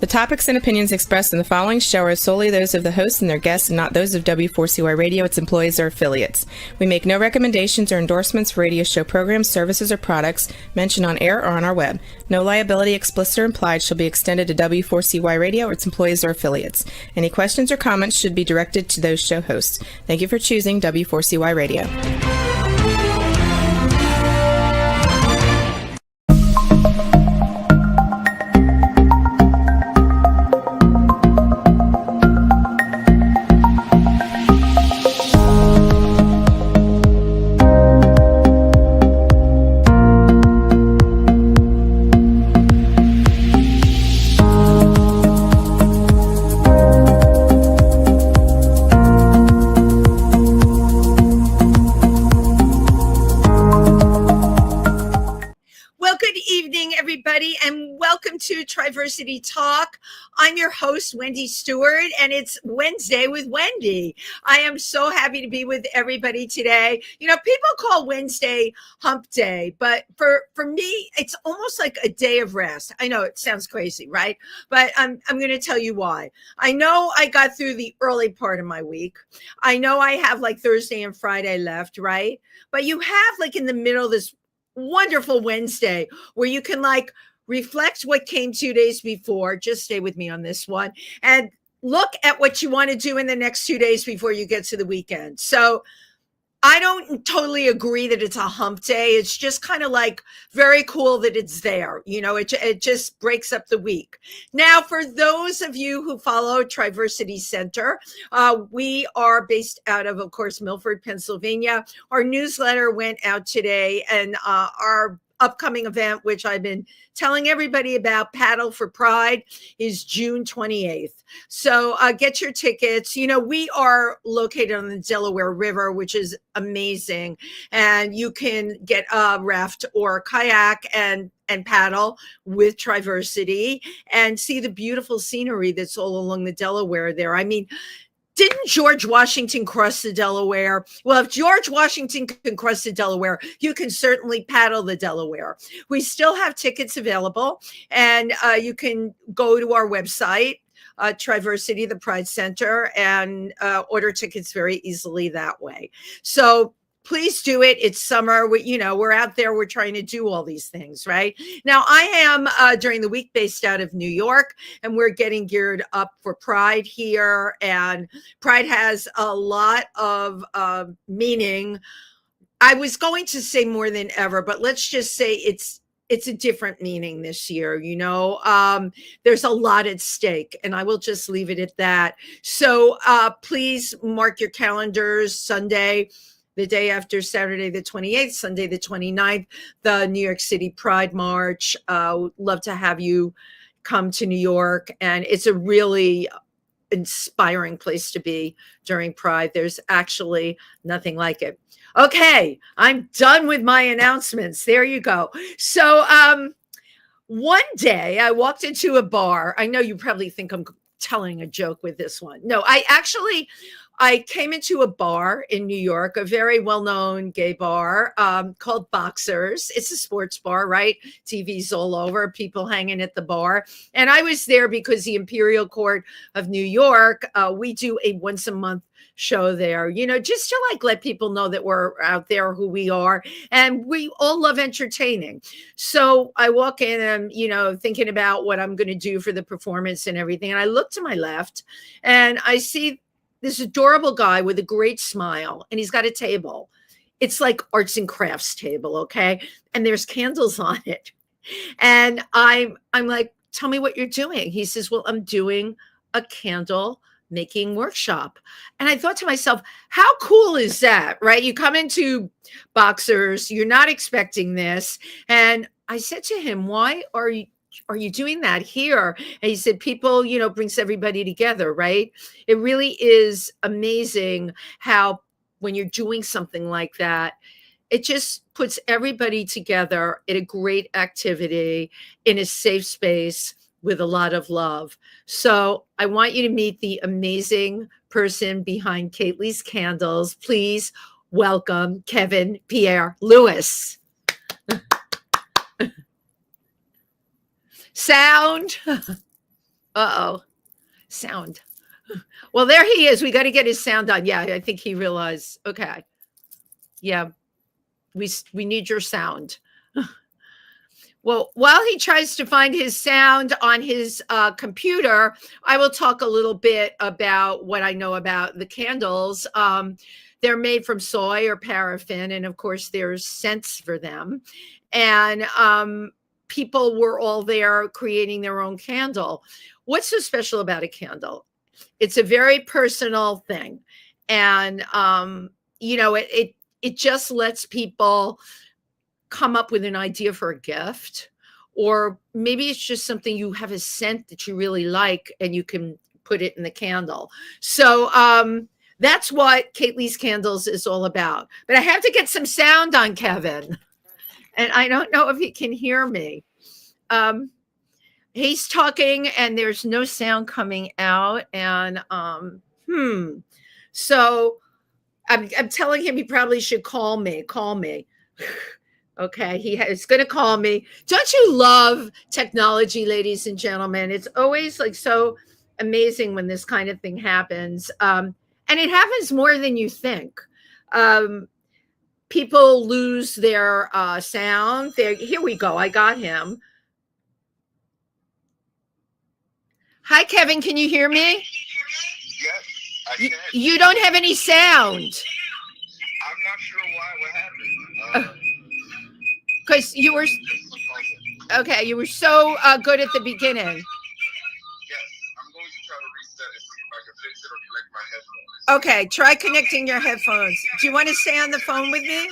topics and opinions expressed in the following show are solely those of the host and their guests and not those of W4CY Radio, its employees, or affiliates. We make no recommendations or endorsements for radio show programs, services, or products mentioned on air or on our web. No liability, explicit or implied, shall be extended to W4CY Radio or its employees or affiliates. Any questions or comments should be directed to those show hosts. Thank you for choosing W4CY Radio. And welcome to Triversity Talk. I'm your host, Wendy Stewart, and it's Wednesday with Wendy. I am so happy to be with everybody today. You know, people call Wednesday hump day, but for me, it's almost like a day of rest. I know it sounds crazy, right? But I'm going to tell you why. I know I got through the early part of my week. I know I have like Thursday and Friday left, right? But you have like in the middle this wonderful Wednesday where you can like reflect what came 2 days before. Just stay with me on this one and look at what you want to do in the next 2 days before you get to the weekend. So I don't totally agree that it's a hump day. It's just kind of like very cool that it's there. You know, it just breaks up the week. Now, for those of you who follow Triversity Center, we are based out of course, Milford, Pennsylvania. Our newsletter went out today, and our upcoming event, which I've been telling everybody about, Paddle for Pride, is June 28th. So get your tickets. You know, we are located on the Delaware River, which is amazing. And you can get a raft or kayak and paddle with Triversity and see the beautiful scenery that's all along the Delaware there. I mean, didn't George Washington cross the Delaware? Well, if George Washington can cross the Delaware, you can certainly paddle the Delaware. We still have tickets available, and you can go to our website, Triversity, the Pride Center, and order tickets very easily that way. So please do it. It's summer. We're out there. We're trying to do all these things, right? Now, I am during the week based out of New York, and we're getting geared up for Pride here. And Pride has a lot of meaning. I was going to say more than ever, but let's just say it's a different meaning this year. There's a lot at stake, and I will just leave it at that. So please mark your calendars. Sunday, the day after Saturday, the 28th, Sunday, the 29th, the New York City Pride March. Love to have you come to New York. And it's a really inspiring place to be during Pride. There's actually nothing like it. Okay, I'm done with my announcements. There you go. So one day I walked into a bar. I know you probably think I'm telling a joke with this one. No, I came into a bar in New York, a very well-known gay bar called Boxers. It's a sports bar, right? TVs all over, people hanging at the bar. And I was there because the Imperial Court of New York, we do a once a month show there, just to like let people know that we're out there, who we are, and we all love entertaining. So I walk in and thinking about what I'm going to do for the performance and everything. And I look to my left and I see this adorable guy with a great smile, and he's got a table. It's like arts and crafts table, okay? And there's candles on it. And I'm like, tell me what you're doing. He says, well, I'm doing a candle making workshop. And I thought to myself, how cool is that, right? You come into Boxers, you're not expecting this. And I said to him, why are you doing that here? And he said, people, brings everybody together, right? It really is amazing how when you're doing something like that, it just puts everybody together in a great activity in a safe space with a lot of love. So I want you to meet the amazing person behind Kately's Candles. Please welcome Kevin Pierre-Louis. Sound. Uh-oh. Sound. Well, there he is. We got to get his sound on. Yeah, I think he realized. Okay. Yeah, we need your sound. Well, while he tries to find his sound on his computer, I will talk a little bit about what I know about the candles. They're made from soy or paraffin, and of course, there's scents for them. And people were all there creating their own candle. What's so special about a candle? It's a very personal thing, and it just lets people come up with an idea for a gift, or maybe it's just something you have a scent that you really like and you can put it in the candle. So that's what Kate Lee's Candles is all about. But I have to get some sound on Kevin, and I don't know if he can hear me. He's talking and there's no sound coming out, and so I'm telling him he probably should call me. Okay, he's going to call me. Don't you love technology, ladies and gentlemen? It's always like so amazing when this kind of thing happens. And it happens more than you think. People lose their sound. Here we go. I got him. Hi, Kevin. Can you hear me? Yes, I can. You don't have any sound. I'm not sure why. What happened? Because you were okay. You were so good at the beginning. Yes, I'm going to try to reset it, see if I can fix it or connect my headphones. Okay, try connecting your headphones. Do you want to stay on the phone with me?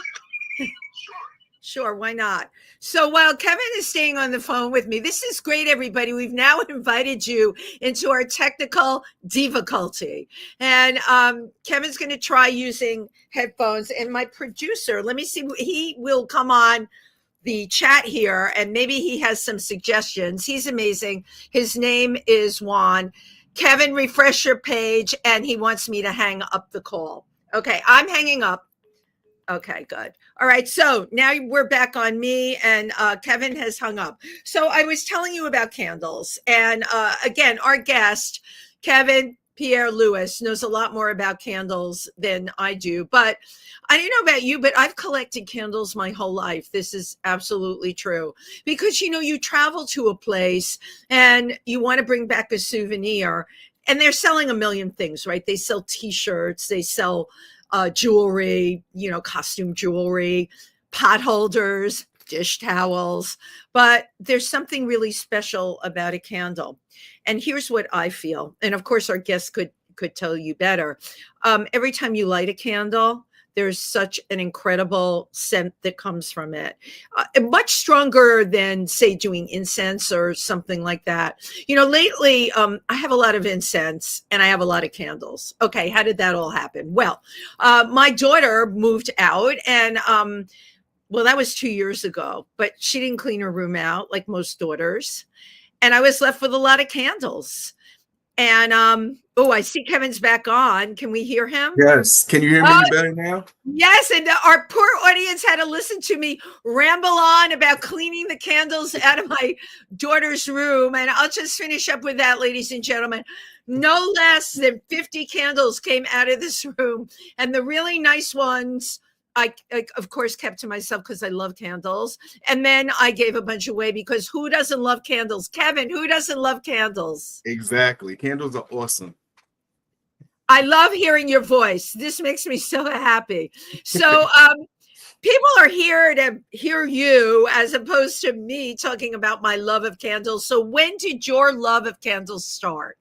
Sure, why not? So while Kevin is staying on the phone with me, this is great, everybody. We've now invited you into our technical difficulty. And Kevin's going to try using headphones. And my producer, let me see, he will come on the chat here, and maybe he has some suggestions. He's amazing. His name is Juan. Kevin, refresh your page, and he wants me to hang up the call. Okay, I'm hanging up. Okay, good. All right, so now we're back on me, and Kevin has hung up. So I was telling you about candles, and again, our guest, Kevin Pierre-Louis, knows a lot more about candles than I do, but I don't know about you, but I've collected candles my whole life. This is absolutely true. Because, you travel to a place and you want to bring back a souvenir, and they're selling a million things, right? They sell T-shirts, they sell jewelry, costume jewelry, pot holders, dish towels. But there's something really special about a candle. And here's what I feel. And of course, our guest could tell you better. Every time you light a candle, there's such an incredible scent that comes from it. Much stronger than, say, doing incense or something like that. Lately, I have a lot of incense and I have a lot of candles. Okay, how did that all happen? Well, my daughter moved out, and well, that was 2 years ago, but she didn't clean her room out like most daughters. And I was left with a lot of candles. And I see Kevin's back on. Can we hear him? Yes. Can you hear me better now? Yes. And our poor audience had to listen to me ramble on about cleaning the candles out of my daughter's room. And I'll just finish up with that, ladies and gentlemen. No less than 50 candles came out of this room. And the really nice ones, I of course, kept to myself because I love candles. And then I gave a bunch away because who doesn't love candles? Kevin, who doesn't love candles? Exactly. Candles are awesome. I love hearing your voice. This makes me so happy. So people are here to hear you as opposed to me talking about my love of candles. So when did your love of candles start?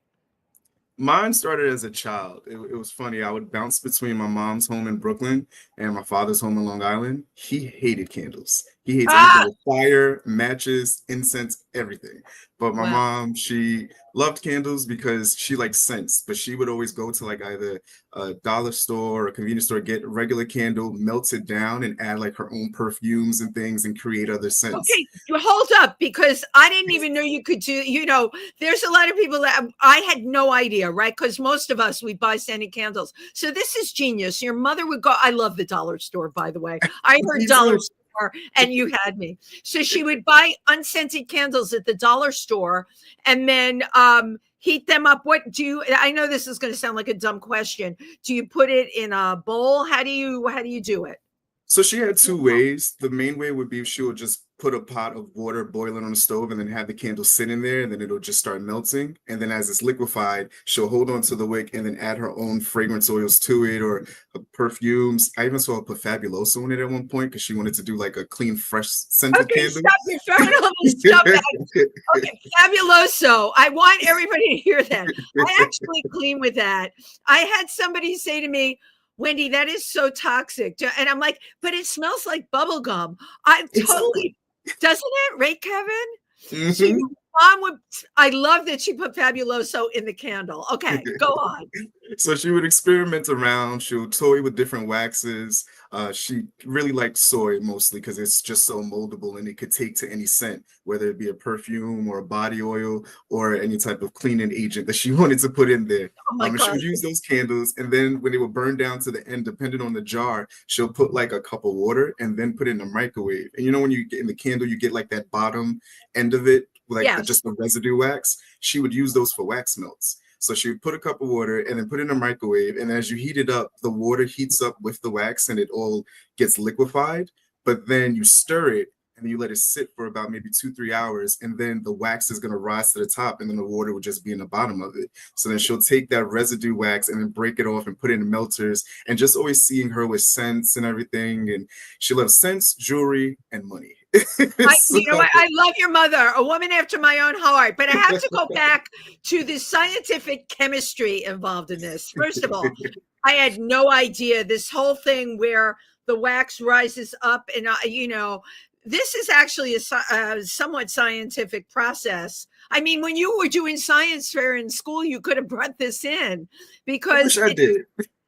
Mine started as a child. It was funny. I would bounce between my mom's home in Brooklyn and my father's home in Long Island. He hated candles. He hates anything with fire, matches, incense, everything. But my mom, she loved candles because she liked scents. But she would always go to like either a dollar store or a convenience store, get a regular candle, melt it down, and add like her own perfumes and things and create other scents. Okay, hold up, because I didn't even know you could do, there's a lot of people that I had no idea, right? Because most of us, we buy scented candles. So this is genius. Your mother would go, I love the dollar store, by the way. I heard dollar store and you had me. So she would buy unscented candles at the dollar store, and then heat them up? What do you, I know this is going to sound like a dumb question. Do you put it in a bowl? How do you do it? So she had two ways. The main way would be she would just put a pot of water boiling on the stove and then have the candle sit in there, and then it'll just start melting. And then as it's liquefied, she'll hold on to the wick and then add her own fragrance oils to it, or perfumes. I even saw her put Fabuloso in it at one point because she wanted to do like a clean, fresh scented Okay, candle. stop. You're throwing all this stuff at. Okay, Fabuloso. I want everybody to hear that. I actually clean with that. I had somebody say to me, Wendy, that is so toxic. And I'm like, but it smells like bubble gum. I totally, doesn't it, right, Kevin? Mhm. Mom would, I love that she put Fabuloso in the candle. Okay, go on. So she would experiment around. She would toy with different waxes. She really liked soy mostly because it's just so moldable and it could take to any scent, whether it be a perfume or a body oil or any type of cleaning agent that she wanted to put in there. Oh my And she God. would use those candles, and then when they would burn down to the end, depending on the jar, she'll put like a cup of water and then put it in the microwave. And you know when you get in the candle, you get like that bottom end of it, like Yes. just the residue wax. She would use those for wax melts. So she would put a cup of water and then put it in a microwave. And as you heat it up, the water heats up with the wax and it all gets liquefied. But then you stir it and then you let it sit for about maybe 2-3 hours. And then the wax is going to rise to the top and then the water would just be in the bottom of it. So then she'll take that residue wax and then break it off and put it in melters. And just always seeing her with scents and everything. And she loves scents, jewelry, and money. You know what? I love your mother, a woman after my own heart. But I have to go back to the scientific chemistry involved in this. First of all, I had no idea this whole thing where the wax rises up, and this is actually a somewhat scientific process. I mean, when you were doing science fair in school, you could have brought this in because I did.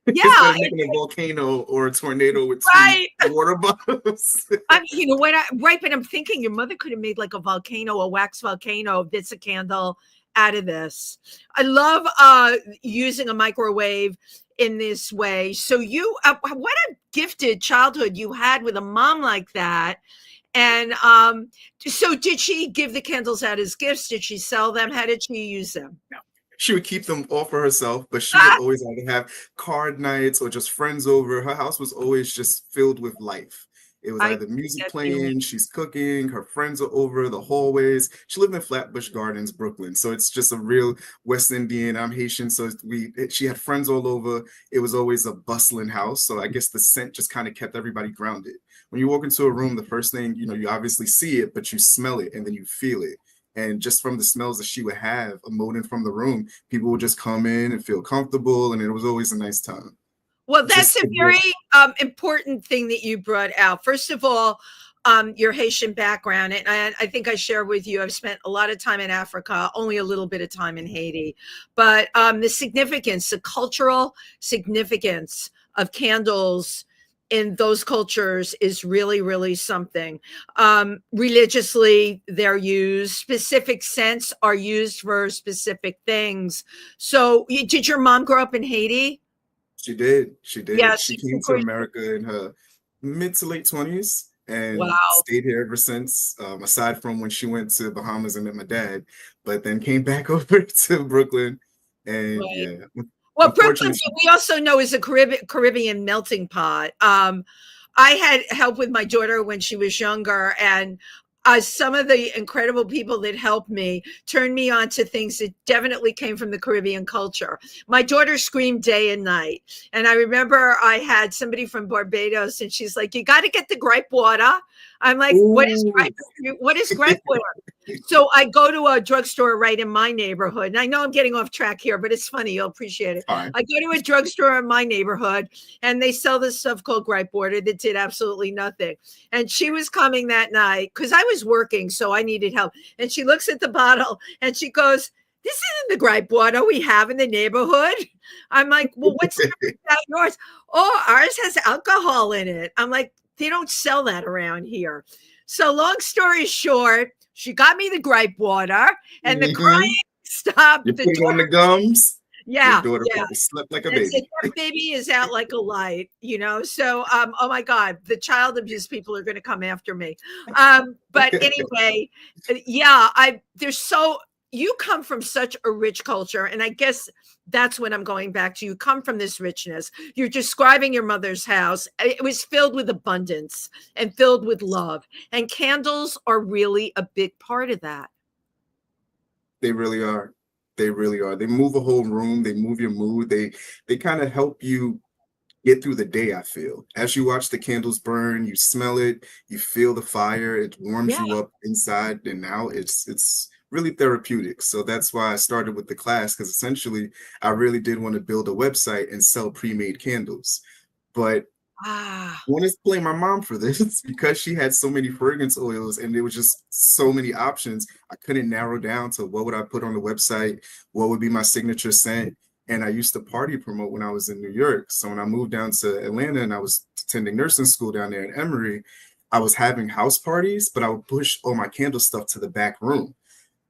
Yeah, instead of making a volcano or a tornado with two water bottles. I mean, but I'm thinking your mother could have made like a volcano, a wax volcano, that's a candle out of this. I love using a microwave in this way. So you, what a gifted childhood you had with a mom like that. And so did she give the candles out as gifts? Did she sell them? How did she use them? No. She would keep them all for herself, but she would always either have card nights or just friends over. Her house was always just filled with life. It was either music playing, she's cooking, her friends are over, the hallways. She lived in Flatbush Gardens, Brooklyn. So it's just a real West Indian. I'm Haitian, so she had friends all over. It was always a bustling house. So I guess the scent just kind of kept everybody grounded. When you walk into a room, the first thing, you obviously see it, but you smell it and then you feel it. And just from the smells that she would have emanating from the room, people would just come in and feel comfortable. And it was always a nice time. Well, that's a very important thing that you brought out. First of all, your Haitian background. And I think I shared with you, I've spent a lot of time in Africa, only a little bit of time in Haiti. But the significance, the cultural significance of candles in those cultures is really, really something. Religiously, they're used. Specific scents are used for specific things. So did your mom grow up in Haiti? She did. Yeah, she came to America in her mid to late 20s and stayed here ever since, aside from when she went to Bahamas and met my dad, but then came back over to Brooklyn. And yeah. Well, Brooklyn, we also know, is a Caribbean melting pot. I had help with my daughter when she was younger, and some of the incredible people that helped me turned me on to things that definitely came from the Caribbean culture. My daughter screamed day and night. And I remember I had somebody from Barbados, and she's like, you got to get the gripe water. I'm like, what is gripe water? So I go to a drugstore right in my neighborhood. And I know I'm getting off track here, but it's funny. You'll appreciate it. I go to a drugstore in my neighborhood, and they sell this stuff called gripe water that did absolutely nothing. And she was coming that night because I was working, so I needed help. And she looks at the bottle and she goes, this isn't the gripe water we have in the neighborhood. I'm like, well, what's about yours? Oh, ours has alcohol in it. I'm like, they don't sell that around here. So long story short, she got me the gripe water, and the crying stopped. You put it on the gums. Yeah. Your daughter probably slept like a baby. That baby is out like a light, So, oh my God, the child abuse people are going to come after me. But anyway, yeah, you come from such a rich culture, and I guess that's what I'm going back to. You come from this richness. You're describing your mother's house. It was filled with abundance and filled with love, and candles are really a big part of that. They really are. They really are. They move a whole room. They move your mood. They kind of help you get through the day, I feel. As you watch the candles burn, you smell it, you feel the fire, it warms Yeah. you up inside, and now it's really therapeutic. So that's why I started with the class, because essentially I really did want to build a website and sell pre-made candles. But Ah, I want to blame my mom for this because she had so many fragrance oils and there was just so many options. I couldn't narrow down to what would I put on the website, what would be my signature scent. And I used to party promote when I was in New York. So when I moved down to Atlanta and I was attending nursing school down there in Emory, I was having house parties, but I would push all my candle stuff to the back room.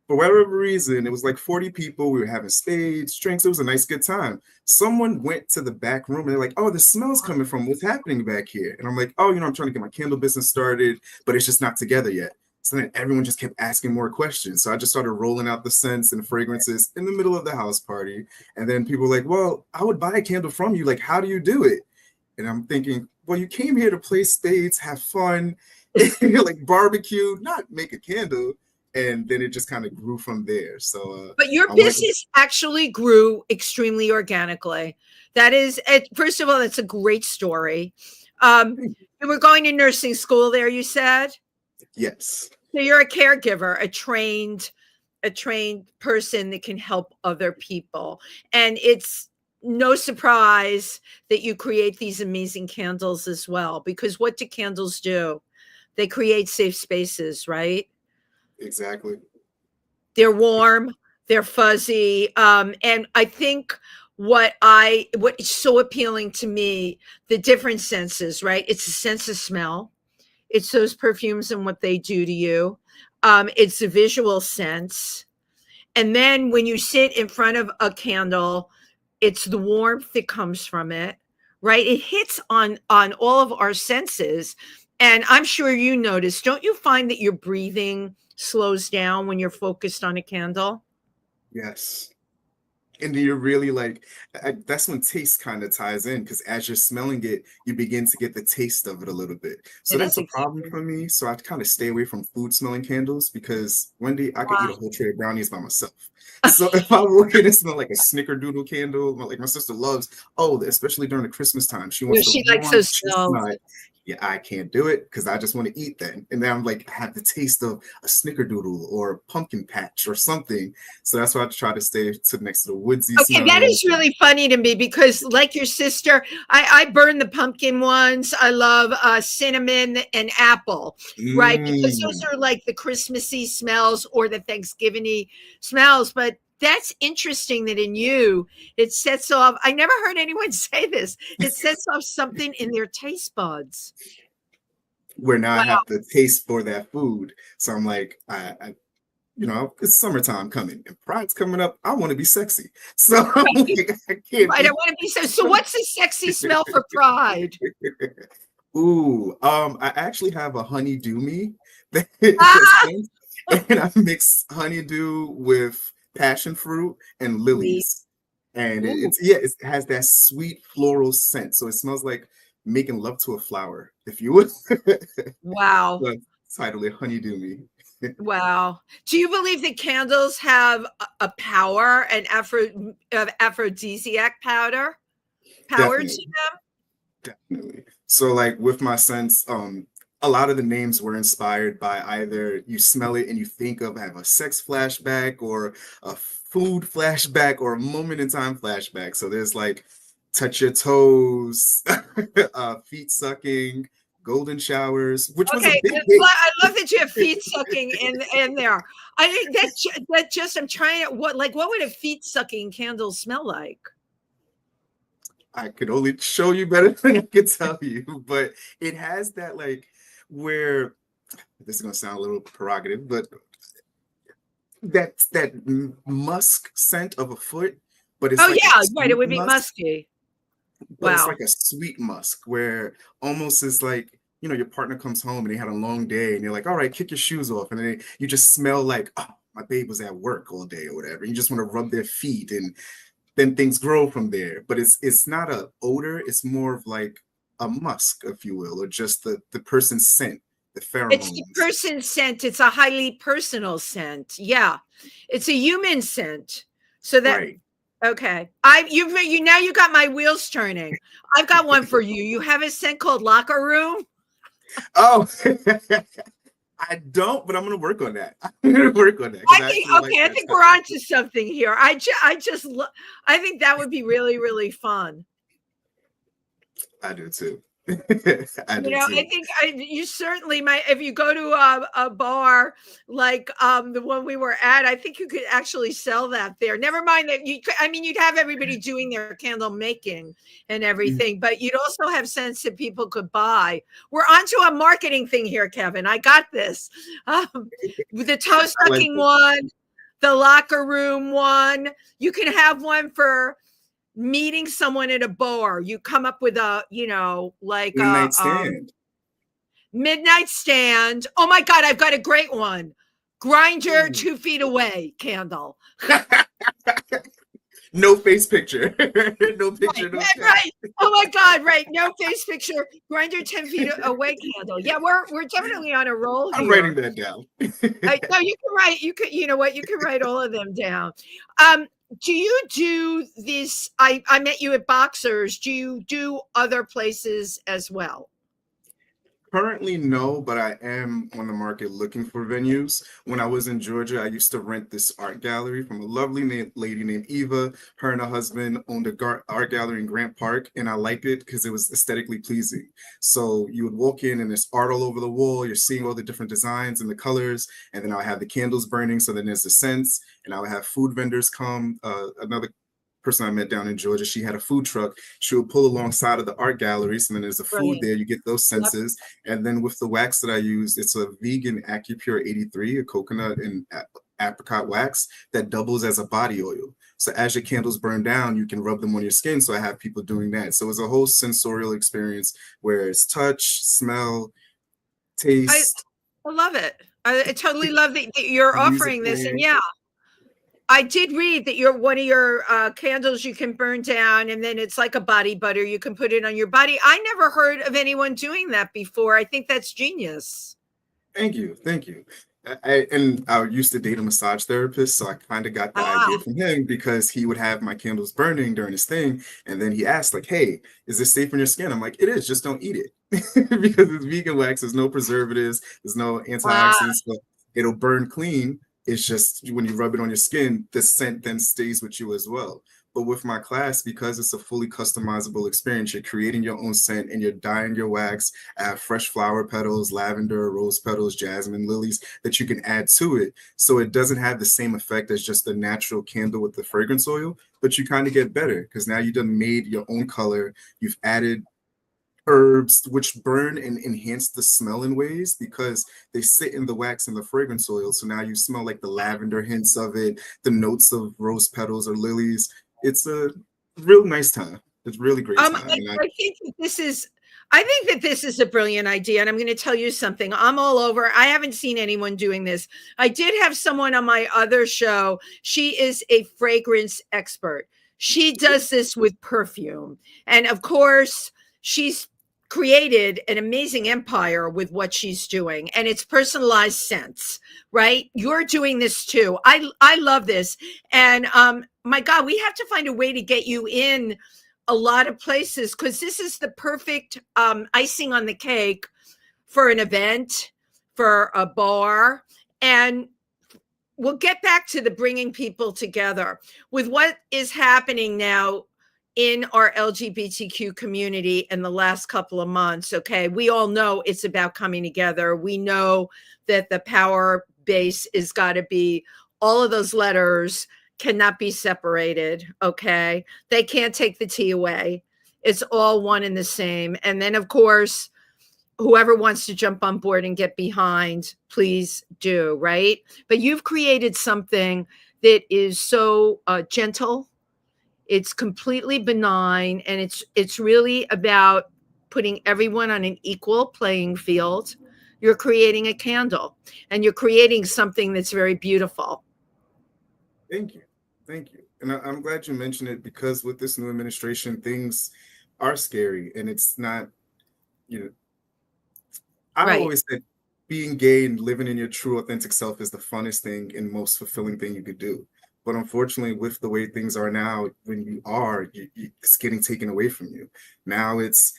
For whatever reason, it was like 40 people. We were having spades, drinks. It was a nice, good time. Someone went to the back room and they're like, oh, the smell's coming from what's happening back here. And I'm like, oh, I'm trying to get my candle business started, but it's just not together yet. So then everyone just kept asking more questions. So I just started rolling out the scents and fragrances in the middle of the house party. And then people were like, well, I would buy a candle from you. Like, how do you do it? And I'm thinking, well, you came here to play spades, have fun, like barbecue, not make a candle. And then it just kind of grew from there. So, but your business actually grew extremely organically. That is, first of all, that's a great story. You were going to nursing school there, you said? Yes. So you're a caregiver, a trained person that can help other people. And it's no surprise that you create these amazing candles as well, because what do candles do? They create safe spaces, right? Exactly. They're warm, they're fuzzy. And I think what is so appealing to me, the different senses, right? It's a sense of smell. It's those perfumes and what they do to you. It's a visual sense. And then when you sit in front of a candle, it's the warmth that comes from it, right? It hits on all of our senses. And I'm sure you notice, don't you find that your breathing slows down when you're focused on a candle? Yes. And you're really like, that's when taste kind of ties in, because as you're smelling it, you begin to get the taste of it a little bit. So It is that's a problem exactly. for me. So I kind of stay away from food smelling candles because Wendy, I could eat a whole tray of brownies by myself. So if I walk in and smell like a snickerdoodle candle, like my sister loves, oh, especially during the Christmas time, she You know, wants the she likes warm those smells. chestnut. Yeah, I can't do it because I just want to eat then. And then I'm like, I have the taste of a snickerdoodle or a pumpkin patch or something. So that's why I try to stay to next to the woodsy Okay, that smells. is really funny to me because, like your sister, I burn the pumpkin ones. I love cinnamon and apple, right? Because those Mm. are like the Christmassy smells or the Thanksgiving-y smells. But that's interesting that in you, it sets off. I never heard anyone say this. It sets off something in their taste buds. Where now I Wow. have the taste for that food. So I'm like, it's summertime coming and Pride's coming up. I want to be sexy. So I'm like, I can't Right. I be. want to be so. So, what's the sexy smell for Pride? Ooh, I actually have a honeydew me that Ah, scent, and I mix honeydew with passion fruit and sweet. lilies. And Ooh, it has that sweet floral scent. So it smells like making love to a flower, if you would. wow. But title it honeydew me. Wow. Do you believe that candles have a power, aphrodisiac power to Definitely. them? Definitely. So like with my sense, a lot of the names were inspired by either you smell it and you think of have a sex flashback or a food flashback or a moment in time flashback. So there's like touch your toes, feet sucking, golden showers, which was a Okay, big hit. I love that you have feet sucking in there. I think that just I'm trying to what would a feet sucking candle smell like? I could only show you better than I could tell you, but it has that like where this is gonna sound a little prerogative, but that musk scent of a foot, but it's Oh like a yeah, right. It sweet would be musk, musky. but it's Wow. like a sweet musk where almost is like, your partner comes home and they had a long day and you're like, all right, kick your shoes off. And then you just smell like, oh my babe was at work all day or whatever. You just want to rub their feet, and then things grow from there. But it's not a odor. It's more of like a musk, if you will, or just the person's scent, the It's the pheromones. person's scent. It's a highly personal scent. Yeah. It's a human scent. So that, Right. okay. You now you got my wheels turning. I've got one for you. You have a scent called Locker Room. Oh, I don't, but I'm gonna work on that. I'm gonna work on that because I actually like I that think stuff. we're onto something here. I think that would be really, really fun. I do too. I do I too. think you certainly might. If you go to a bar like the one we were at, I think you could actually sell that there. Never mind that you'd have everybody doing their candle making and everything, but you'd also have scents that people could buy. We're onto a marketing thing here, Kevin. I got this. With the toe I like sucking it. one, the locker room one. You can have one for meeting someone at a bar. You come up with like Midnight stand. midnight stand. Oh my God, I've got a great one. Grinder 2 feet away candle. No face picture. No picture, no text. Right. Oh my God, right. No face picture. Grinder 10 feet away candle. Yeah, we're definitely on a roll here. I'm writing that down. No, you can write, you know what, you can write all of them down. Do you do this? I met you at Boxers. Do you do other places as well? Currently, no, but I am on the market looking for venues. When I was in Georgia, I used to rent this art gallery from a lovely lady named Eva. Her and her husband owned a art gallery in Grant Park, and I liked it because it was aesthetically pleasing. So you would walk in, and there's art all over the wall. You're seeing all the different designs and the colors, and then I would have the candles burning. So then there's the scents, and I would have food vendors come. Another person I met down in Georgia, she had a food truck. She would pull alongside of the art gallery. So then there's the food Brilliant. there. You get those Yep. senses. And then with the wax that I use, it's a vegan AccuPure 83, a coconut and apricot wax that doubles as a body oil. So as your candles burn down, you can rub them on your skin. So I have people doing that. So it's a whole sensorial experience where it's touch, smell, taste. I love it. I totally love that you're Music offering this. And playing. yeah, I did read that one of your candles you can burn down, and then it's like a body butter. You can put it on your body. I never heard of anyone doing that before. I think that's genius. Thank you. Thank you. I used to date a massage therapist, so I kind of got the idea from him because he would have my candles burning during his thing, and then he asked like, "Hey, is this safe on your skin?" I'm like, "It is. Just don't eat it because it's vegan wax. There's no preservatives. There's no antioxidants. But it'll burn clean. It's just when you rub it on your skin, the scent then stays with you as well." But with my class, because it's a fully customizable experience, you're creating your own scent and you're dyeing your wax. I have fresh flower petals, lavender, rose petals, jasmine, lilies that you can add to it. So it doesn't have the same effect as just the natural candle with the fragrance oil, but you kind of get better because now you've done made your own color. You've added herbs which burn and enhance the smell in ways because they sit in the wax and the fragrance oil. So now you smell like the lavender hints of it, the notes of rose petals or lilies. It's a real nice time. It's really great time. I think that this is a brilliant idea. And I'm going to tell you something. I'm all over. I haven't seen anyone doing this. I did have someone on my other show. She is a fragrance expert. She does this with perfume. And of course, she's created an amazing empire with what she's doing, and it's personalized scents, right? You're doing this too. I love this. And my God, we have to find a way to get you in a lot of places because this is the perfect icing on the cake for an event, for a bar. And we'll get back to the bringing people together with what is happening now in our LGBTQ community in the last couple of months. Okay. We all know it's about coming together. We know that the power base is got to be all of those letters cannot be separated. Okay. They can't take the T away. It's all one and the same. And then of course, whoever wants to jump on board and get behind, please do. Right. But you've created something that is so gentle. It's completely benign, and it's really about putting everyone on an equal playing field. You're creating a candle, and you're creating something that's very beautiful. Thank you. Thank you. And I'm glad you mentioned it because with this new administration, things are scary. And it's not, you know, I Right. always said being gay and living in your true, authentic self is the funnest thing and most fulfilling thing you could do. But unfortunately, with the way things are now, when you are, it's getting taken away from you. Now it's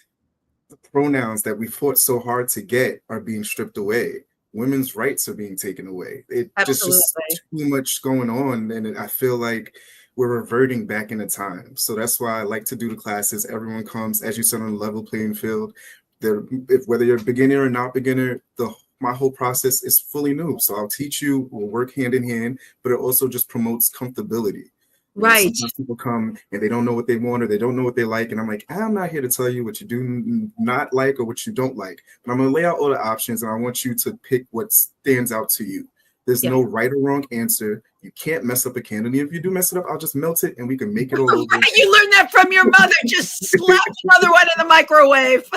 the pronouns that we fought so hard to get are being stripped away. Women's rights are being taken away. It just Absolutely. too much going on, and I feel like we're reverting back into time. So that's why I like to do the classes. Everyone comes, as you said, on a level playing field. If whether you're a beginner or not beginner, the my whole process is fully new. So I'll teach you, we'll work hand in hand, but it also just promotes comfortability. Right. Sometimes people come and they don't know what they want or they don't know what they like. And I'm like, I'm not here to tell you what you do not like or what you don't like. But I'm going to lay out all the options and I want you to pick what stands out to you. There's Yeah. no right or wrong answer. You can't mess up a candle. If you do mess it up, I'll just melt it and we can make it all over. You learned that from your mother. Just slap another one in the microwave.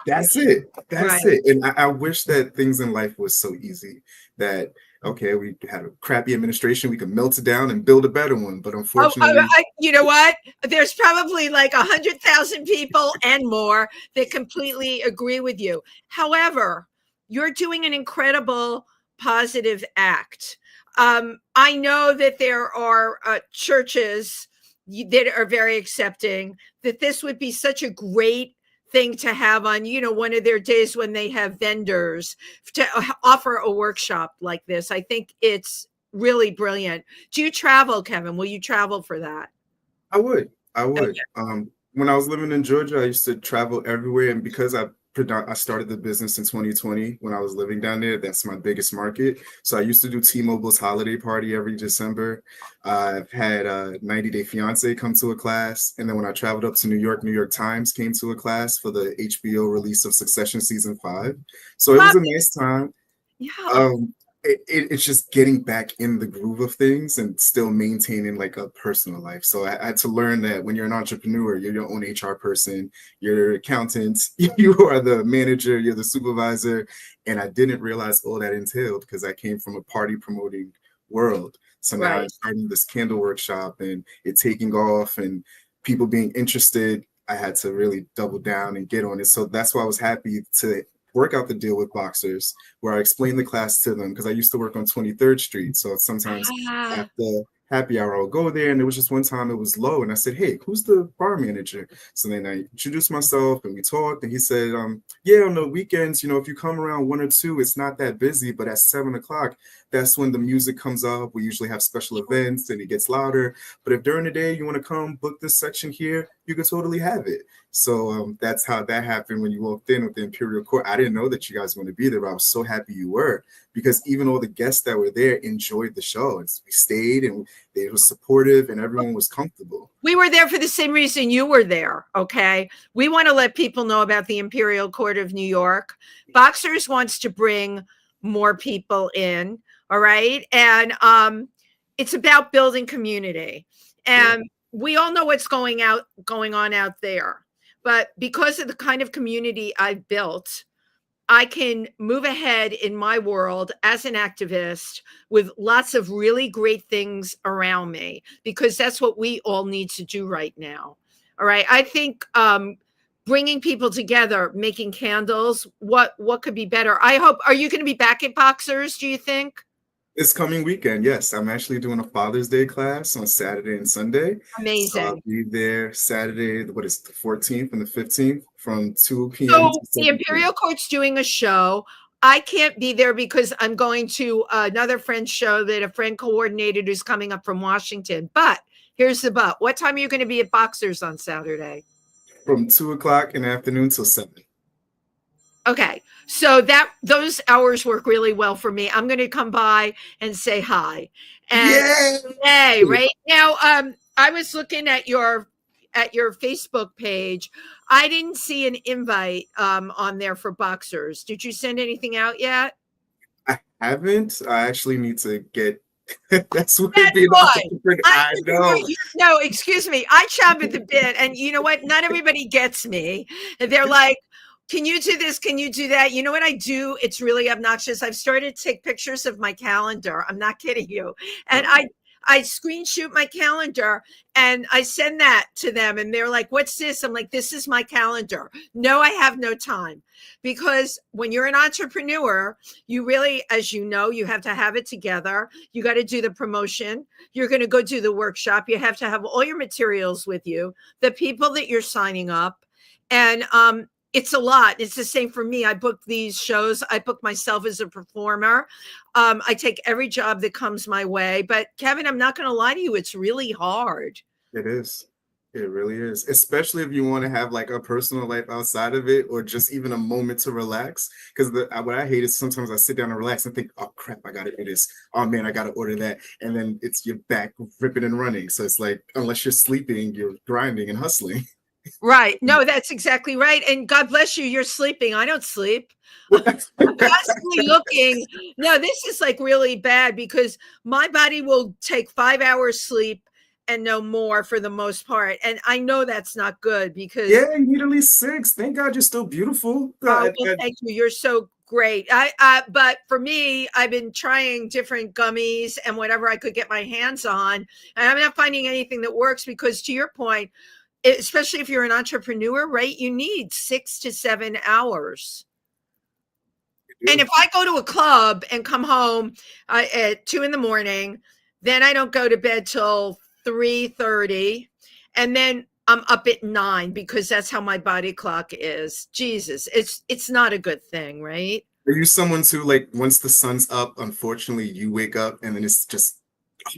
That's it. Right. And I wish that things in life was so easy that, okay, we had a crappy administration, we could melt it down and build a better one. But unfortunately, You know what? There's probably like 100,000 people and more that completely agree with you. However, you're doing an incredible positive act. I know that there are churches that are very accepting, that this would be such a great thing to have on, one of their days when they have vendors to offer a workshop like this. I think it's really brilliant. Do you travel, Kevin? Will you travel for that? I would. I Okay. would. When I was living in Georgia, I used to travel everywhere, and because I started the business in 2020 when I was living down there. That's my biggest market. So I used to do T-Mobile's holiday party every December. I've had a 90 Day Fiance come to a class, and then when I traveled up to New York Times came to a class for the HBO release of Succession season 5. So it was Love a it. nice time. Yeah. Um, it's just getting back in the groove of things and still maintaining like a personal life. So I had to learn that when you're an entrepreneur, you're your own HR person, you're an accountant, you are the manager, you're the supervisor. And I didn't realize all that entailed because I came from a party promoting world. So now I'm Right. starting this candle workshop and it taking off and people being interested. I had to really double down and get on it. So that's why I was happy to work out the deal with boxers where I explained the class to them because I used to work on 23rd Street. So sometimes Ah, after happy hour, I'll go there. And there was just one time it was low. And I said, hey, who's the bar manager? So then I introduced myself and we talked. And he said, yeah, on the weekends, if you come around 1 or 2, it's not that busy. But at 7 o'clock, that's when the music comes up. We usually have special events and it gets louder. But if during the day you want to come book this section here, you can totally have it. So that's how that happened when you walked in with the Imperial Court. I didn't know that you guys were going to be there, but I was so happy you were because even all the guests that were there enjoyed the show. And we stayed and they were supportive and everyone was comfortable. we were there for the same reason you were there. Okay. We want to let people know about the Imperial Court of New York. Boxers wants to bring more people in. All right. And it's about building community. Yeah. And we all know what's going on out there. But because of the kind of community I've built, I can move ahead in my world as an activist with lots of really great things around me because that's what we all need to do right now. All right. I think bringing people together, making candles, what could be better? I hope. Are you going to be back at Boxers, do you think? This coming weekend, yes. I'm actually doing a Father's Day class on Saturday and Sunday. So I'll Amazing. be there Saturday, what is it, the 14th and the 15th from 2 p.m. So to the 7 Imperial p.m. Court's doing a show. I can't be there because I'm going to another friend's show that a friend coordinated who's coming up from Washington. But here's the but. What time are you going to be at Boxers on Saturday? From 2 o'clock in the afternoon till 7. Okay. So those hours work really well for me. I'm going to come by and say hi. And Yeah. hey, right now, I was looking at your Facebook page. I didn't see an invite on there for Boxers. Did you send anything out yet? I haven't. I actually need to get that's what That's being why. I know. No, excuse me. I chomp at the bit, and you know what? Not everybody gets me. They're like, "Can you do this? Can you do that?" You know what I do? It's really obnoxious. I've started to take pictures of my calendar. I'm not kidding you, and I screen shoot my calendar and I send that to them and they're like, what's this? I'm like, this is my calendar. No, I have no time. Because when you're an entrepreneur, you really, as you know, you have to have it together. You got to do the promotion. You're going to go do the workshop. You have to have all your materials with you, the people that you're signing up. And it's a lot. It's the same for me. I book these shows. I book myself as a performer. I take every job that comes my way. But Kevin, I'm not going to lie to you. It's really hard. It is. It really is. Especially if you want to have like a personal life outside of it, or just even a moment to relax. Because what I hate is sometimes I sit down and relax and think, oh crap, I got to do this. Oh man, I got to order that. And then it's your back ripping and running. So it's like, unless you're sleeping, you're grinding and hustling. Right. No, that's exactly right. And God bless you. You're sleeping. I don't sleep. I'm constantly looking. No, this is like really bad because my body will take 5 hours sleep and no more for the most part. And I know that's not good because yeah, you need at least 6. Thank God you're still beautiful. well, thank you. You're so great. But for me, I've been trying different gummies and whatever I could get my hands on. And I'm not finding anything that works because to your point, especially if you're an entrepreneur, right? You need 6 to 7 hours. And if I go to a club and come home at 2 a.m, then I don't go to bed till 3:30. And then I'm up at 9 because that's how my body clock is. Jesus, it's not a good thing, right? Are you someone who, like, once the sun's up, unfortunately, you wake up and then it's just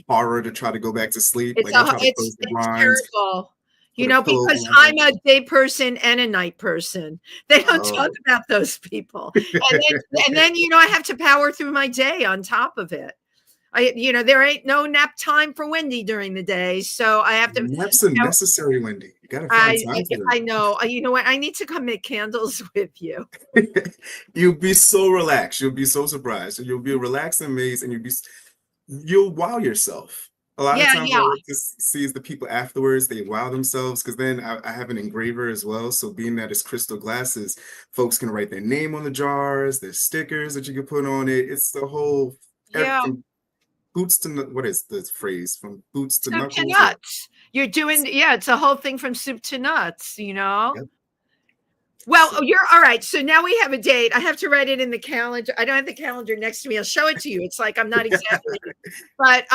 horror to try to go back to sleep? It's, like, I try to close it's the blinds. terrible. You know, because I'm a day person and a night person. They don't talk about those people. And then, you know, I have to power through my day on top of it. There ain't no nap time for Wendy during the day. So I have to. Naps are necessary, Wendy. You got to find time for them. I know. You know what? I need to come make candles with you. You'll be so relaxed. You'll be so surprised. You'll be relaxed and amazed, and you'll wow yourself. A lot of times I like to see the people afterwards, they wow themselves, because then I have an engraver as well. So being that it's crystal glasses, folks can write their name on the jars, there's stickers that you can put on it. It's the whole, from boots to, what is the phrase? From boots to knuckles. To nuts. You're doing, it's a whole thing from soup to nuts, you know? Yep. Well, you're all right. So now we have a date. I have to write it in the calendar. I don't have the calendar next to me. I'll show it to you. It's like I'm not exaggerating. But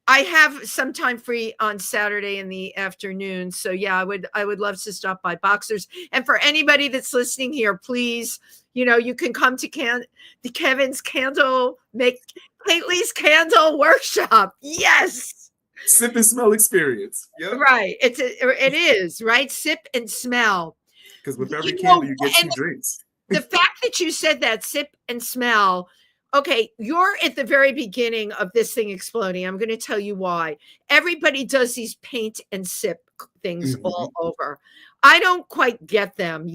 I have some time free on Saturday in the afternoon. So yeah, I would love to stop by Boxers. And for anybody that's listening here, please, you can come to Kevin's Kate-Leigh's candle workshop. Yes. Sip and smell experience. Yep. Right. It is, right? Sip and smell. Because with every candle you get 2 drinks. The fact that you said that, sip and smell. Okay, you're at the very beginning of this thing exploding. I'm going to tell you why. Everybody does these paint and sip things all over. I don't quite get them,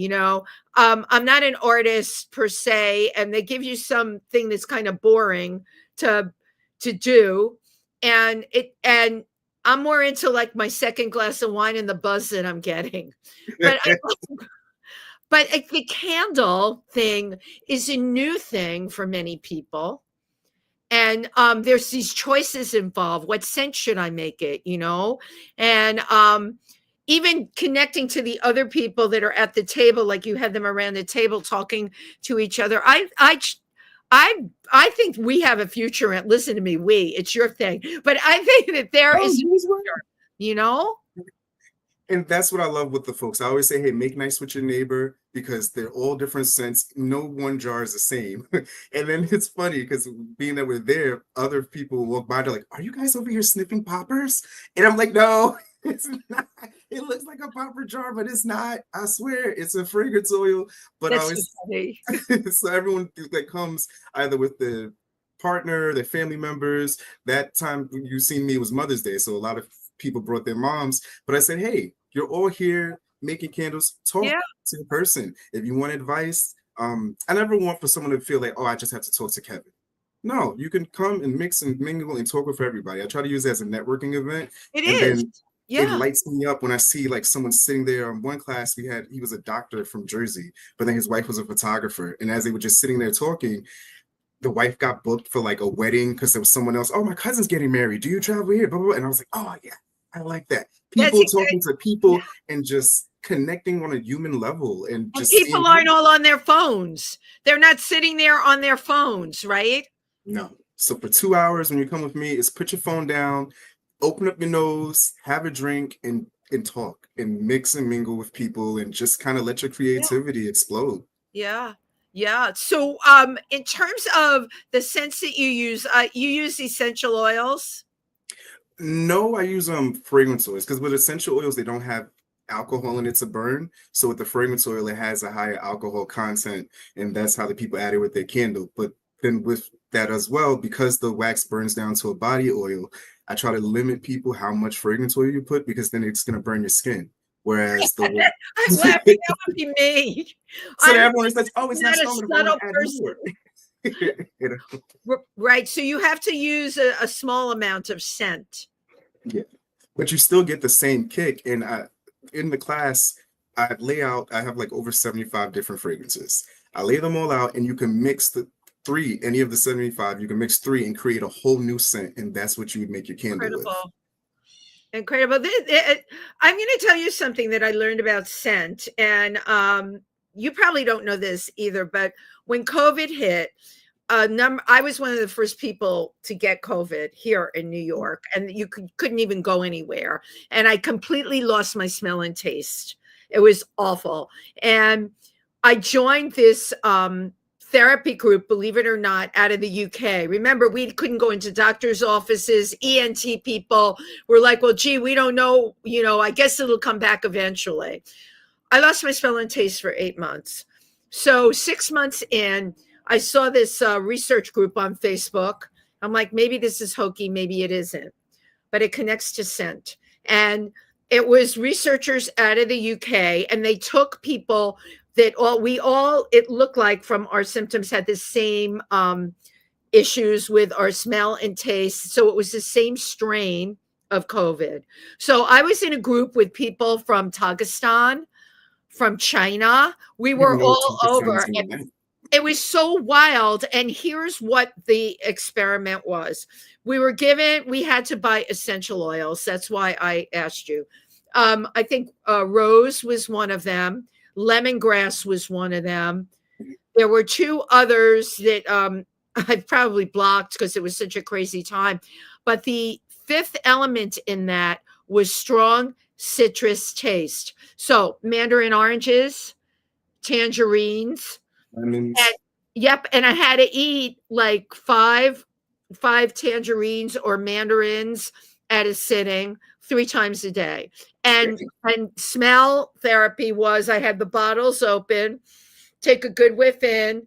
I'm not an artist per se, and they give you something that's kind of boring to do. And I'm more into like my second glass of wine and the buzz that I'm getting. But the candle thing is a new thing for many people. And there's these choices involved. What scent should I make it, And even connecting to the other people that are at the table, like you had them around the table talking to each other. I think we have a future. And listen to me, it's your thing. But I think that there is a future, And that's what I love with the folks. I always say, hey, make nice with your neighbor because they're all different scents. No one jar is the same. And then it's funny because being that we're there, other people walk by, they're like, are you guys over here sniffing poppers? And I'm like, no, it's not. It looks like a popper jar, but it's not. I swear, it's a fragrance oil. But that's so funny. So everyone that comes either with the partner, their family members, that time you seen me was Mother's Day. So a lot of people brought their moms, but I said, hey, you're all here making candles. Talk to the person. If you want advice, I never want for someone to feel like, oh, I just have to talk to Kevin. No, you can come and mix and mingle and talk with everybody. I try to use it as a networking event. It lights me up when I see like someone sitting there. One class he was a doctor from Jersey, but then his wife was a photographer. And as they were just sitting there talking, the wife got booked for like a wedding because there was someone else. Oh, my cousin's getting married. Do you travel here? Blah, blah, blah. And I was like, oh yeah, I like that. That's People exactly. talking to people and just connecting on a human level and And just people seeing aren't all on their phones. They're not sitting there on their phones, right? no. So for 2 hours when you come with me, is put your phone down, open up your nose, have a drink, and talk and mix and mingle with people and just kind of let your Yeah. creativity explode. Yeah. Yeah. So in terms of the scents that you use essential oils. No, I use fragrance oils because with essential oils they don't have alcohol in it to burn. So with the fragrance oil, it has a higher alcohol content, and that's how the people add it with their candle. But then with that as well, because the wax burns down to a body oil, I try to limit people how much fragrance oil you put because then it's gonna burn your skin. Whereas the I'm laughing. That would be me. so I'm that everyone says, "Oh, it's not not a strong enough. I want subtle to add person. more." You know? Right. So you have to use a small amount of scent. Yeah, but you still get the same kick. And in the class, I lay out. I have like over 75 different fragrances. I lay them all out, and you can mix the three, any of the 75. You can mix three and create a whole new scent, and that's what you would make your candle with. Incredible. Incredible. I'm going to tell you something that I learned about scent. And you probably don't know this either, but when COVID hit, I was one of the first people to get COVID here in New York, and you couldn't even go anywhere. And I completely lost my smell and taste. It was awful. And I joined this therapy group, believe it or not, out of the UK. Remember, we couldn't go into doctors' offices. ENT people were like, well, gee, we don't know, I guess it'll come back eventually. I lost my smell and taste for 8 months. So 6 months in, I saw this research group on Facebook. I'm like, maybe this is hokey, maybe it isn't, but it connects to scent. And it was researchers out of the UK, and they took people that it looked like from our symptoms had the same issues with our smell and taste. So it was the same strain of COVID. So I was in a group with people from Tajikistan, from China. We were all over. It was so wild. And here's what the experiment was. We had to buy essential oils. That's why I asked you. I think rose was one of them. Lemongrass was one of them. There were two others that I've probably blocked because it was such a crazy time. But the fifth element in that was strong citrus taste. So mandarin oranges, tangerines, Lemons. and I had to eat like five tangerines or mandarins at a sitting 3 times a day. And smell therapy was I had the bottles open, take a good whiff in,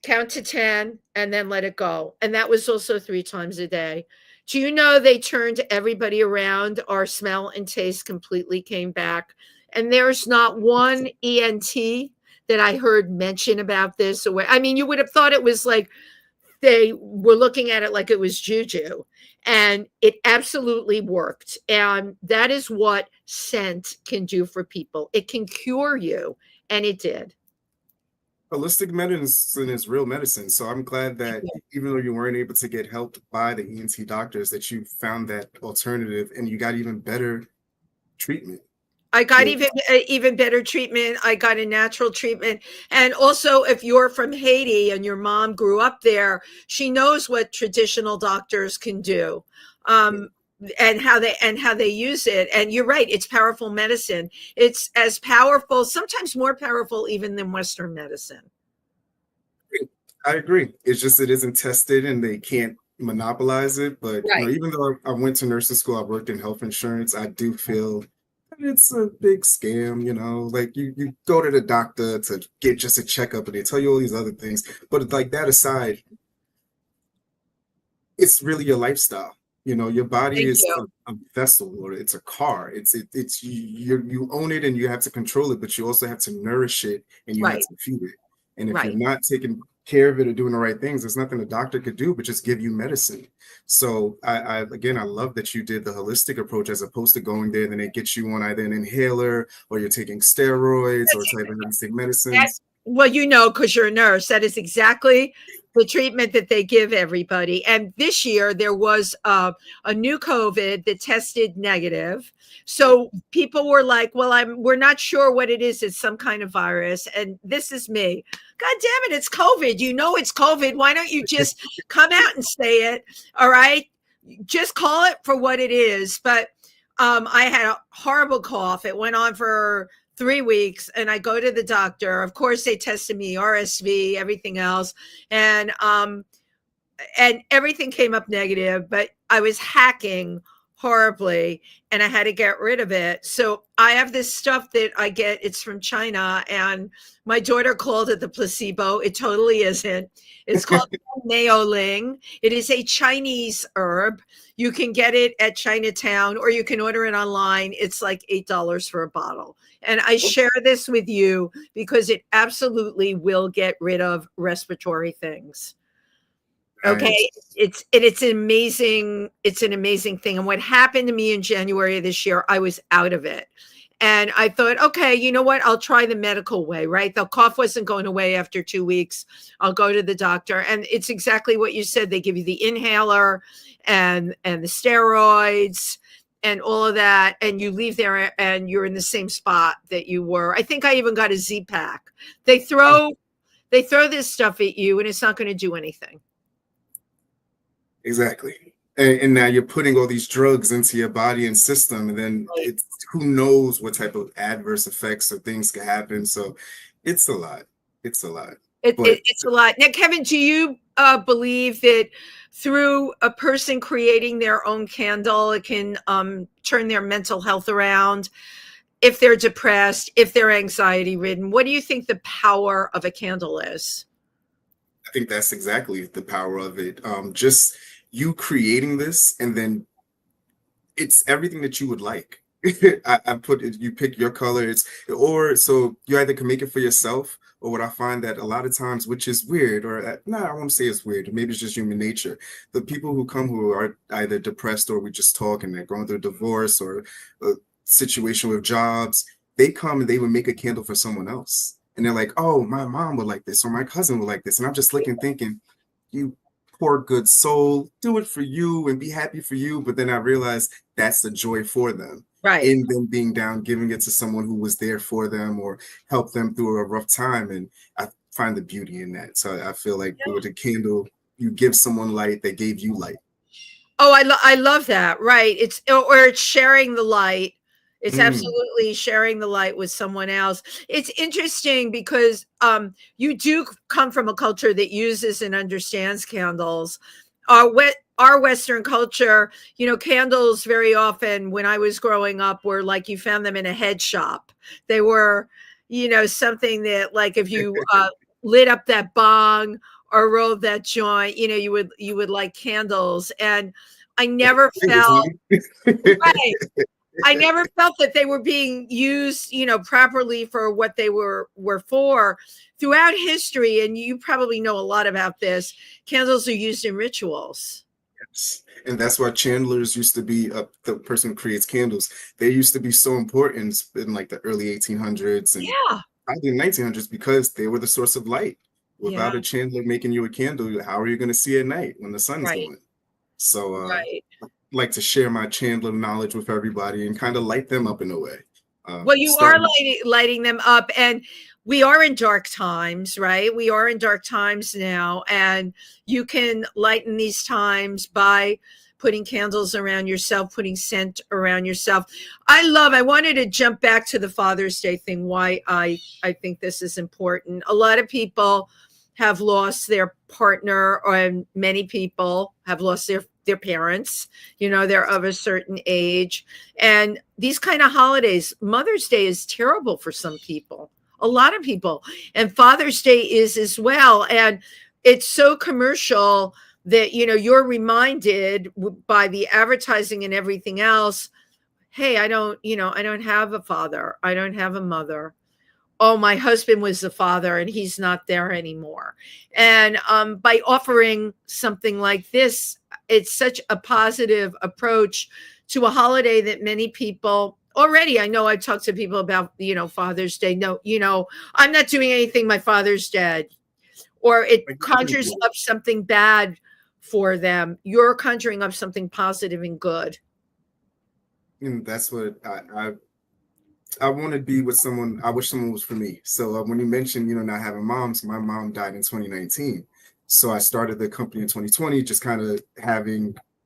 count to 10, and then let it go. And that was also 3 times a day. Do you know they turned everybody around? Our smell and taste completely came back. And there's not one ENT that I heard mention about this. I mean, you would have thought it was like they were looking at it like it was juju. And it absolutely worked. And that is what scent can do for people. It can cure you. And it did. Holistic medicine is real medicine. So I'm glad that even though you weren't able to get helped by the ENT doctors, that you found that alternative and you got even better treatment. I got even better treatment. I got a natural treatment. And also, if you're from Haiti and your mom grew up there, she knows what traditional doctors can do. And how they use it. And you're right, it's powerful medicine. It's as powerful, sometimes more powerful even than Western medicine. I agree. It's just it isn't tested and they can't monopolize it. But even though I went to nursing school, I worked in health insurance, I do feel it's a big scam, like you go to the doctor to get just a checkup and they tell you all these other things. But like that aside, it's really your lifestyle. Your body is a vessel or it's a car. It's you own it and you have to control it, but you also have to nourish it and you have to feed it. And if you're not taking care of it or doing the right things, there's nothing a doctor could do but just give you medicine. So I love that you did the holistic approach as opposed to going there and then it gets you on either an inhaler or you're taking steroids or type of holistic medicines. Well, because you're a nurse, that is exactly the treatment that they give everybody. And this year there was a new COVID that tested negative. So people were like, well, we're not sure what it is. It's some kind of virus. And this is me. God damn it, it's COVID. You know it's COVID. Why don't you just come out and say it? All right. Just call it for what it is. But I had a horrible cough. It went on for 3 weeks, and I go to the doctor. Of course, they tested me, RSV, everything else, and everything came up negative. But I was hacking horribly, and I had to get rid of it. So I have this stuff that I get. It's from China, and my daughter called it the placebo. It totally isn't. It's called neoling. It is a Chinese herb. You can get it at Chinatown, or you can order it online. It's like $8 for a bottle. And I share this with you because it absolutely will get rid of respiratory things. Okay. Nice. It's an amazing thing. And what happened to me in January of this year, I was out of it. And I thought, okay, you know what? I'll try the medical way, right? The cough wasn't going away after 2 weeks. I'll go to the doctor. And it's exactly what you said. They give you the inhaler and the steroids and all of that. And you leave there and you're in the same spot that you were. I think I even got a Z-Pack. They throw this stuff at you and it's not going to do anything. Exactly. And now you're putting all these drugs into your body and system, and then it's who knows what type of adverse effects or things can happen. So it's a lot. It's a lot. It's a lot. Now, Kevin, do you believe that through a person creating their own candle, it can turn their mental health around? If they're depressed, if they're anxiety ridden, what do you think the power of a candle is? I think that's exactly the power of it. Just you creating this, and then it's everything that you would like. I put it, you pick your color, so you either can make it for yourself, or what I find that a lot of times, which is weird, or I won't say it's weird, maybe it's just human nature. The people who come who are either depressed, or we just talk and they're going through a divorce or a situation with jobs, they come and they would make a candle for someone else. And they're like, oh, my mom would like this, or my cousin would like this. And I'm just looking, thinking, you poor good soul, do it for you and be happy for you. But then I realized that's the joy for them. Right. In them being down, giving it to someone who was there for them or helped them through a rough time. And I find the beauty in that. So I feel like with a candle, you give someone light, they gave you light. Oh, I love that. Right. It's sharing the light. It's absolutely sharing the light with someone else. It's interesting because you do come from a culture that uses and understands candles. Our Western culture, candles very often when I was growing up were like you found them in a head shop. They were, something that like if you lit up that bong or rolled that joint, you would like candles. And I never felt right. I never felt that they were being used, properly for what they were for. Throughout history, and you probably know a lot about this, candles are used in rituals. Yes. And that's why chandlers used to be the person who creates candles. They used to be so important in like the early 1800s and probably 1900s because they were the source of light. Without a chandler making you a candle, how are you going to see at night when the sun's going? So like to share my chandler knowledge with everybody and kind of light them up in a way. Well, you are lighting them up, and we are in dark times, right? We are in dark times now, and you can lighten these times by putting candles around yourself, putting scent around yourself. I wanted to jump back to the Father's Day thing, why I think this is important. A lot of people have lost their partner, or many people have lost their parents, they're of a certain age. And these kind of holidays, Mother's Day is terrible for some people, a lot of people. And Father's Day is as well. And it's so commercial that, you're reminded by the advertising and everything else, hey, I don't have a father. I don't have a mother. Oh, my husband was the father and he's not there anymore. And by offering something like this, it's such a positive approach to a holiday that many people already, I know I've talked to people about, Father's Day. No, I'm not doing anything. My father's dead. or it Like, conjures up something bad for them. You're conjuring up something positive and good. and that's what I want to be with someone. I wish someone was for me. So when you mentioned, not having moms, my mom died in 2019. So I started the company in 2020, just kind of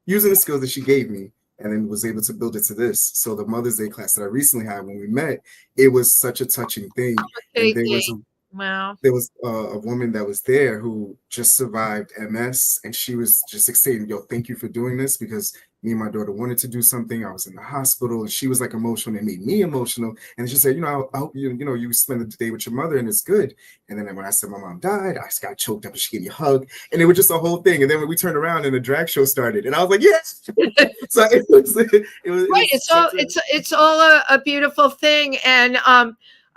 using the skills that she gave me, and then was able to build it to this. So the Mother's Day class that I recently had when we met, it was such a touching thing. And Wow. there was a woman that was there who just survived MS, and she was just saying, "Yo, thank you for doing this, because me and my daughter wanted to do something. I was in the hospital," and she was like emotional, and it made me emotional. And she said, I hope you spend the day with your mother, and it's good. And then when I said my mom died, I just got choked up, and she gave me a hug, and it was just a whole thing. And then when we turned around, and the drag show started, and I was like, yes. So it was Right. It's all a beautiful thing. And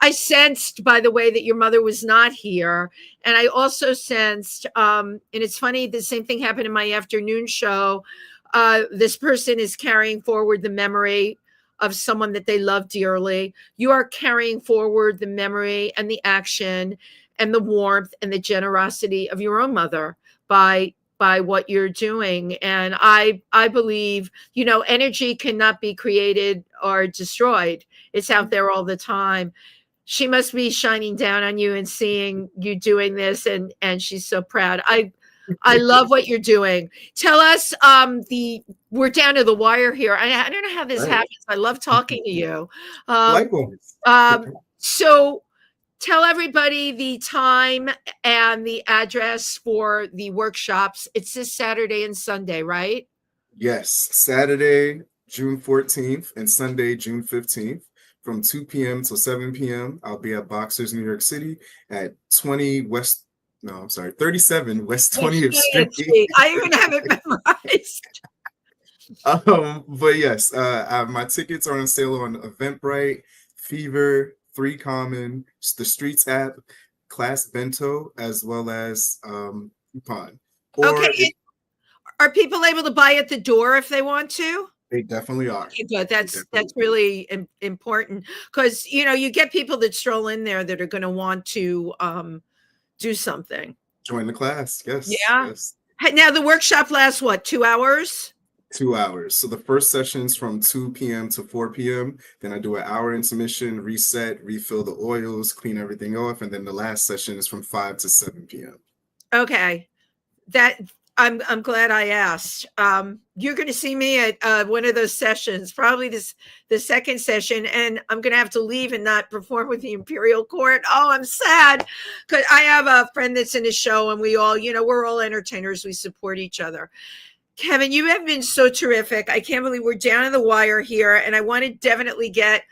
I sensed, by the way, that your mother was not here. And I also sensed, and it's funny, the same thing happened in my afternoon show. This person is carrying forward the memory of someone that they love dearly. You are carrying forward the memory and the action and the warmth and the generosity of your own mother by what you're doing. And I believe, energy cannot be created or destroyed. It's out there all the time. She must be shining down on you and seeing you doing this, and she's so proud. I love what you're doing. Tell us, we're down to the wire here. I don't know how this happens. I love talking to you. Likewise. So tell everybody the time and the address for the workshops. It's this Saturday and Sunday, right? Yes, Saturday, June 14th, and Sunday, June 15th. From 2 p.m. to 7 p.m. I'll be at Boxers, New York City at 37 West 20th Street. I even have it memorized. But yes, my tickets are on sale on Eventbrite, Fever, 3 Common, the Streets app, Class Bento, as well as Coupon. Okay. Are people able to buy at the door if they want to? They definitely are. Okay, good. That's really important, because you get people that stroll in there that are going to want to do something. Join the class. Yes. Yeah. Yes. Now the workshop lasts what, 2 hours? 2 hours. So the first session's from 2 p.m. to 4 p.m. Then I do an hour intermission, reset, refill the oils, clean everything off, and then the last session is from 5 to 7 p.m. Okay. I'm glad I asked. You're going to see me at one of those sessions, probably the second session, and I'm going to have to leave and not perform with the Imperial Court. Oh, I'm sad, because I have a friend that's in a show, and we all, we're all entertainers. We support each other. Kevin, you have been so terrific. I can't believe we're down to the wire here, and I want to definitely get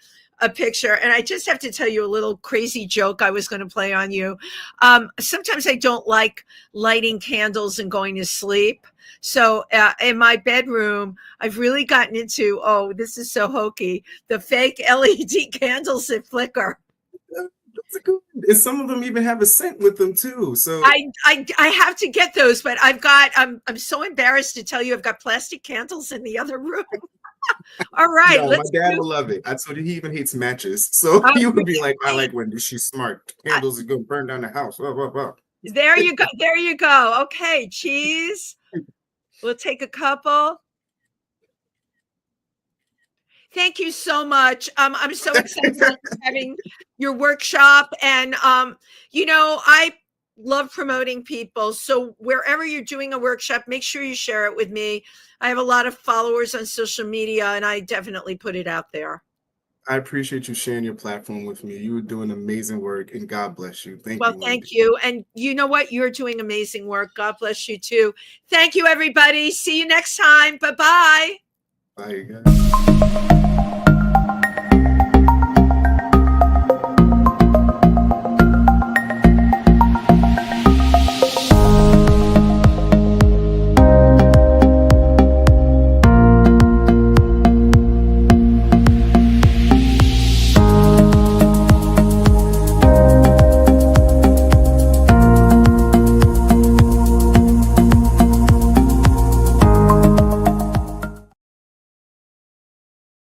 a picture. And I just have to tell you a little crazy joke I was going to play on you. Sometimes I don't like lighting candles and going to sleep. So in my bedroom, I've really gotten into, this is so hokey, the fake LED candles that flicker. And some of them even have a scent with them too. So I have to get those, but I'm so embarrassed to tell you I've got plastic candles in the other room. All right. No, my dad will love it. I told you he even hates matches. So he would be like, I like Wendy. She's smart. Candles are going to burn down the house. Blah, blah, blah. There you go. There you go. Okay. Cheese. We'll take a couple. Thank you so much. I'm so excited for having your workshop. And, I love promoting people. So wherever you're doing a workshop, make sure you share it with me. I have a lot of followers on social media, and I definitely put it out there. I appreciate you sharing your platform with me. You were doing amazing work, and God bless you. Thank you. Well, thank you. And you know what? You're doing amazing work. God bless you too. Thank you, everybody. See you next time. Bye-bye. Bye, guys.